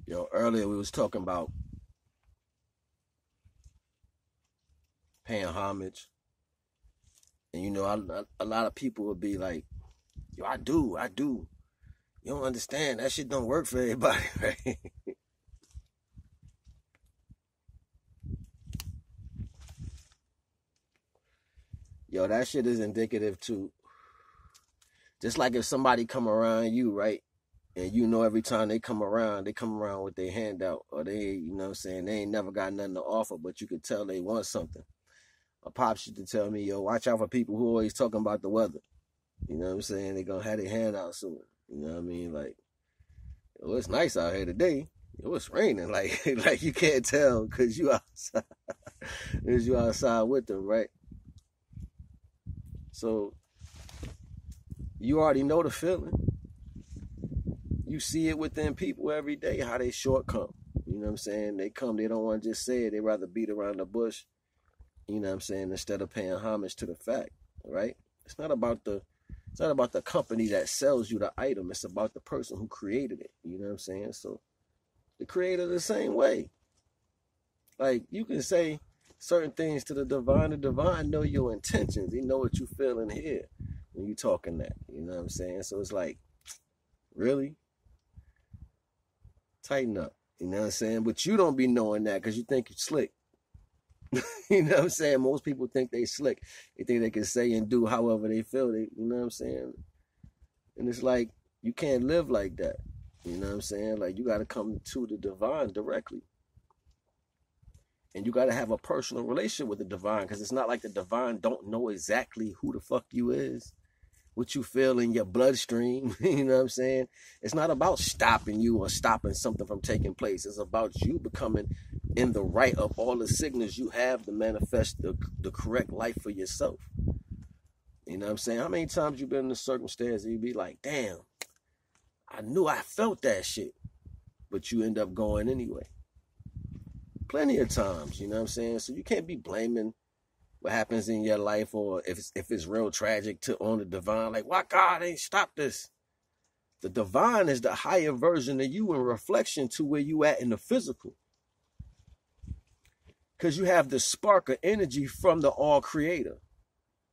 Earlier we was talking about paying homage, and a lot of people would be like, "Yo, I do." You don't understand that shit don't work for everybody, right? That shit is indicative too. Just like if somebody come around you, right? And every time they come around with their hand out, or they, what I'm saying, they ain't never got nothing to offer, but you could tell they want something. My pops used to tell me, yo, watch out for people who always talking about the weather. You know what I'm saying? They gonna have their hand out soon. You know what I mean? Like, yo, it's nice out here today. Yo, it's raining. Like, like you can't tell because you outside, because you outside with them, right? So you already know the feeling. You see it within people every day, how they shortcome. You know what I'm saying? They come, they don't want to just say it. They rather beat around the bush, you know what I'm saying, instead of paying homage to the fact, right? It's not about the company that sells you the item. It's about the person who created it. You know what I'm saying? So the creator the same way. Like, you can say certain things to the divine know your intentions. He know what you feel in here when you talking that. You know what I'm saying? So it's like, really? Tighten up. You know what I'm saying? But you don't be knowing that because you think you're slick. You know what I'm saying? Most people think they slick. They think they can say and do however they feel. You know what I'm saying? And it's like, you can't live like that. You know what I'm saying? Like, you got to come to the divine directly. And you got to have a personal relationship with the divine, because it's not like the divine don't know exactly who the fuck you is, what you feel in your bloodstream. You know what I'm saying? It's not about stopping you or stopping something from taking place. It's about you becoming in the right of all the signals you have to manifest the correct life for yourself. You know what I'm saying? How many times you been in a circumstance and you be like, damn, I knew I felt that shit, but you end up going anyway. Plenty of times, you know what I'm saying? So you can't be blaming what happens in your life, or if it's real tragic, on the divine. Like, why God ain't stop this? The divine is the higher version of you in reflection to where you at in the physical. Because you have the spark of energy from the all creator.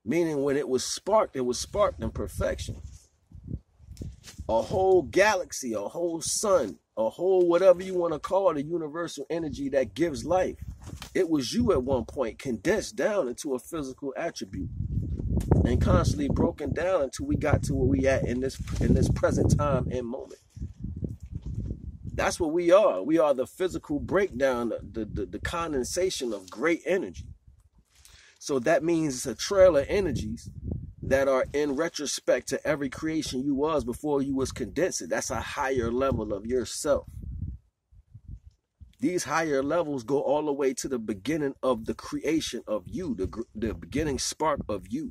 Meaning when it was sparked in perfection. A whole galaxy, a whole sun, a whole whatever you want to call the universal energy that gives life. It was you at one point condensed down into a physical attribute and constantly broken down until we got to where we at in this present time and moment. That's what we are. We are the physical breakdown, the condensation of great energy. So that means it's a trail of energies that are in retrospect to every creation you was before you was condensed. That's a higher level of yourself. These higher levels go all the way to the beginning of the creation of you, the beginning spark of you.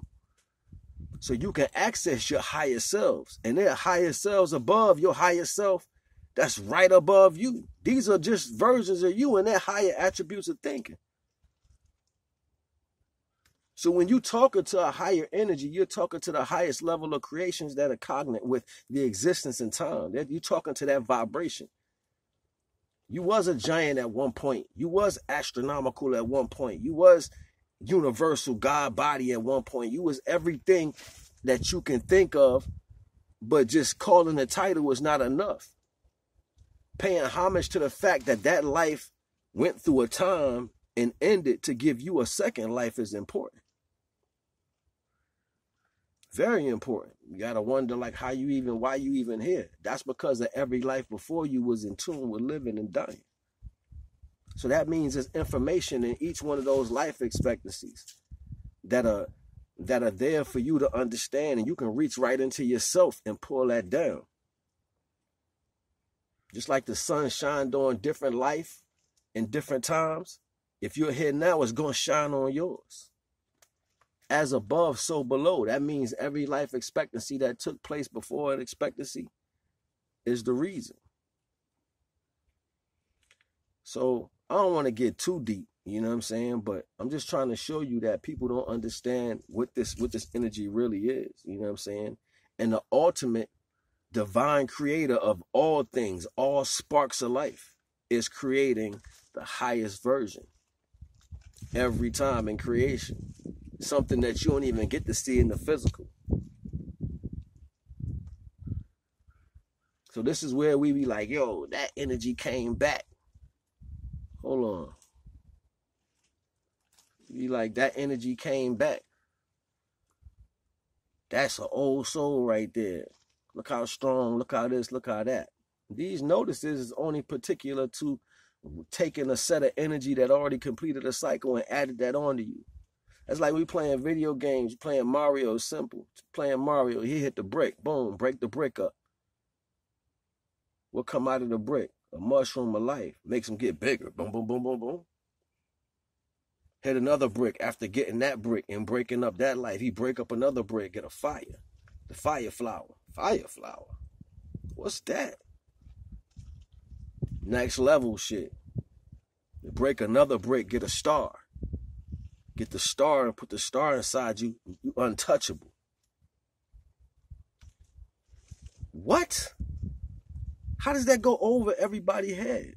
So you can access your higher selves, and there are higher selves above your higher self that's right above you. These are just versions of you and their higher attributes of thinking. So when you talking to a higher energy, you're talking to the highest level of creations that are cognate with the existence and time. You're talking to that vibration. You was a giant at one point. You was astronomical at one point. You was universal God body at one point. You was everything that you can think of, but just calling the title was not enough. Paying homage to the fact that that life went through a time and ended to give you a second life is important. Very important. You got to wonder, like, why you even here? That's because of every life before you was in tune with living and dying. So that means there's information in each one of those life expectancies that are there for you to understand, and you can reach right into yourself and pull that down. Just like the sun shined on different life in different times, if you're here now, it's going to shine on yours. As above, so below. That means every life expectancy that took place before an expectancy is the reason. So I don't want to get too deep, you know what I'm saying? But I'm just trying to show you that people don't understand what this energy really is, you know what I'm saying? And the ultimate divine creator of all things, all sparks of life, is creating the highest version every time in creation. Something that you don't even get to see in the physical. So this is where we be like, yo, that energy came back. Hold on. Be like, that energy came back. That's an old soul right there. Look how strong, look how this, look how that. These notices is only particular to taking a set of energy that already completed a cycle and added that onto you. That's like we playing video games, playing Mario, simple. Playing Mario, he hit the brick, boom, break the brick up. What come out of the brick? A mushroom of life. Makes them get bigger. Boom, boom, boom, boom, boom. Hit another brick after getting that brick and breaking up that life. He break up another brick, get a fire. The fire flower. Fire flower. What's that? Next level shit. You break another brick, get a star. Get the star and put the star inside you. You untouchable. What? How does that go over everybody's head?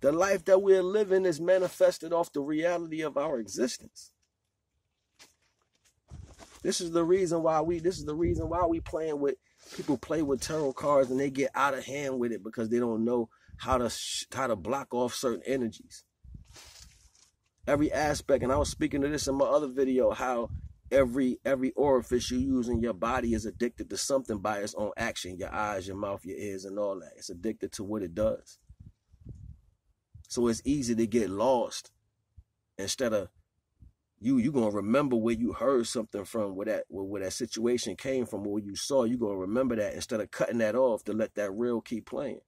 The life that we're living is manifested off the reality of our existence. This is the reason why we playing with, people play with tarot cards and they get out of hand with it because they don't know how to block off certain energies. Every aspect, and I was speaking to this in my other video, how every orifice you use in your body is addicted to something by its own action. Your eyes, your mouth, your ears, and all that. It's addicted to what it does. So it's easy to get lost. Instead of you gonna remember where you heard something from, where that situation came from, where you saw. You gonna remember that instead of cutting that off to let that reel keep playing.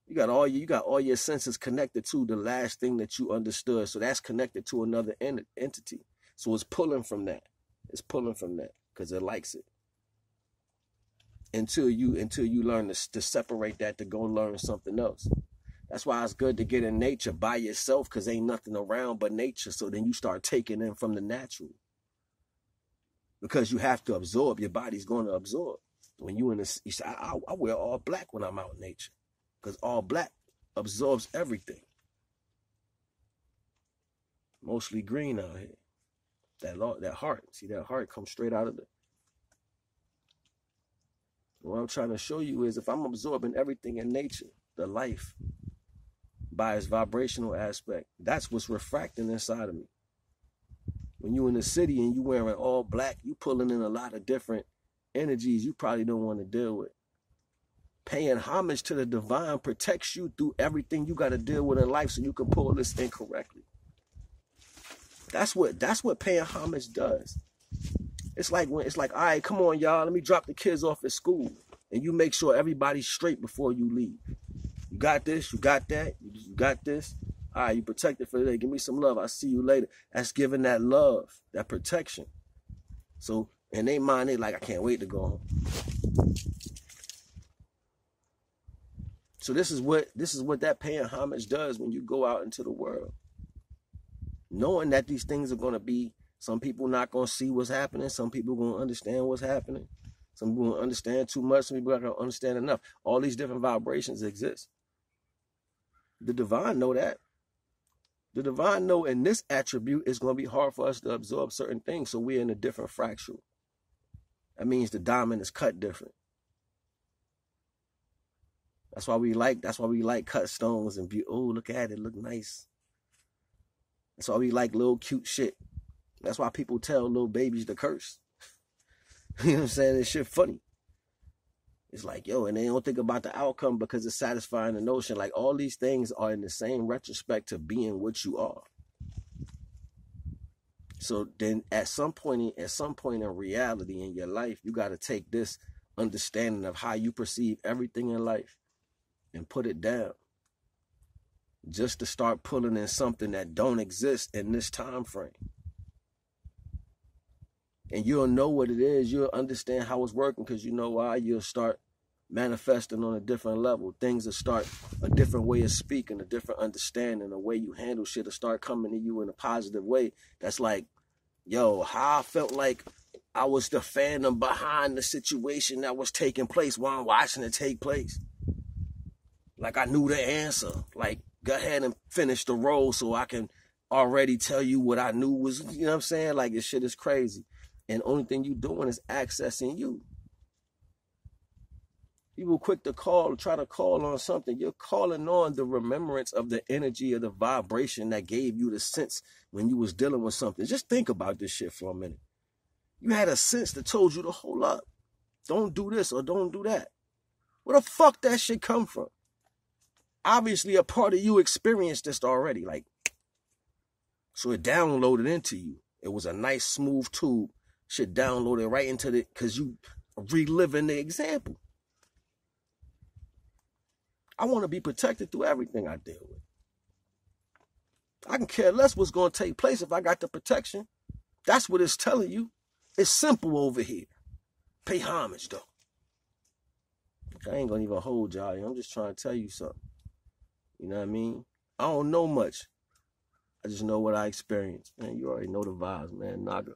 You got all your senses connected to the last thing that you understood. So that's connected to another entity. So it's pulling from that. It's pulling from that because it likes it. Until you learn to separate that, to go learn something else. That's why it's good to get in nature by yourself, because ain't nothing around but nature. So then you start taking in from the natural. Because you have to absorb. Your body's going to absorb. When you say, I wear all black when I'm out in nature. Because all black absorbs everything. Mostly green out here. That heart. See, that heart comes straight out of the... What I'm trying to show you is if I'm absorbing everything in nature, the life, by its vibrational aspect, that's what's refracting inside of me. When you're in the city and you wearing all black, you pulling in a lot of different energies you probably don't want to deal with. Paying homage to the divine protects you through everything you got to deal with in life so you can pull this in correctly. That's what paying homage does. It's like, all right, come on, y'all, let me drop the kids off at school. And you make sure everybody's straight before you leave. You got this, you got that, you got this. All right, you protected for today. Give me some love. I'll see you later. That's giving that love, that protection. So in their mind, they like, I can't wait to go home. So this is what that paying homage does when you go out into the world. Knowing that these things are going to be, some people not going to see what's happening. Some people going to understand what's happening. Some people going to understand too much. Some people are going to understand enough. All these different vibrations exist. The divine know that. The divine know in this attribute it's going to be hard for us to absorb certain things. So we're in a different fractal. That means the diamond is cut different. That's why we like cut stones and be, oh, look at it, look nice. That's why we like little cute shit. That's why people tell little babies to curse. You know what I'm saying? This shit funny. It's like, yo, and they don't think about the outcome because it's satisfying the notion. Like all these things are in the same retrospect to being what you are. So then at some point in reality in your life, you got to take this understanding of how you perceive everything in life and put it down. Just to start pulling in something that don't exist in this time frame. And you'll know what it is. You'll understand how it's working because you know why. You'll start manifesting on a different level. Things will start, a different way of speaking, a different understanding, a way you handle shit will start coming to you in a positive way. That's like, yo, how I felt like I was the phantom behind the situation that was taking place while I'm watching it take place. Like I knew the answer. Like, go ahead and finish the role so I can already tell you what I knew was, you know what I'm saying? Like, this shit is crazy. And the only thing you doing is accessing you. You were quick to try to call on something. You're calling on the remembrance of the energy of the vibration that gave you the sense when you was dealing with something. Just think about this shit for a minute. You had a sense that told you to hold up. Don't do this or don't do that. Where the fuck that shit come from? Obviously, a part of you experienced this already. Like, so it downloaded into you. It was a nice, smooth tube. Shit downloaded right into the, because you reliving the example. I want to be protected through everything I deal with. I can care less what's going to take place if I got the protection. That's what it's telling you. It's simple over here. Pay homage, though. I ain't going to even hold y'all. I'm just trying to tell you something. You know what I mean? I don't know much. I just know what I experienced. Man, you already know the vibes, man. Naga.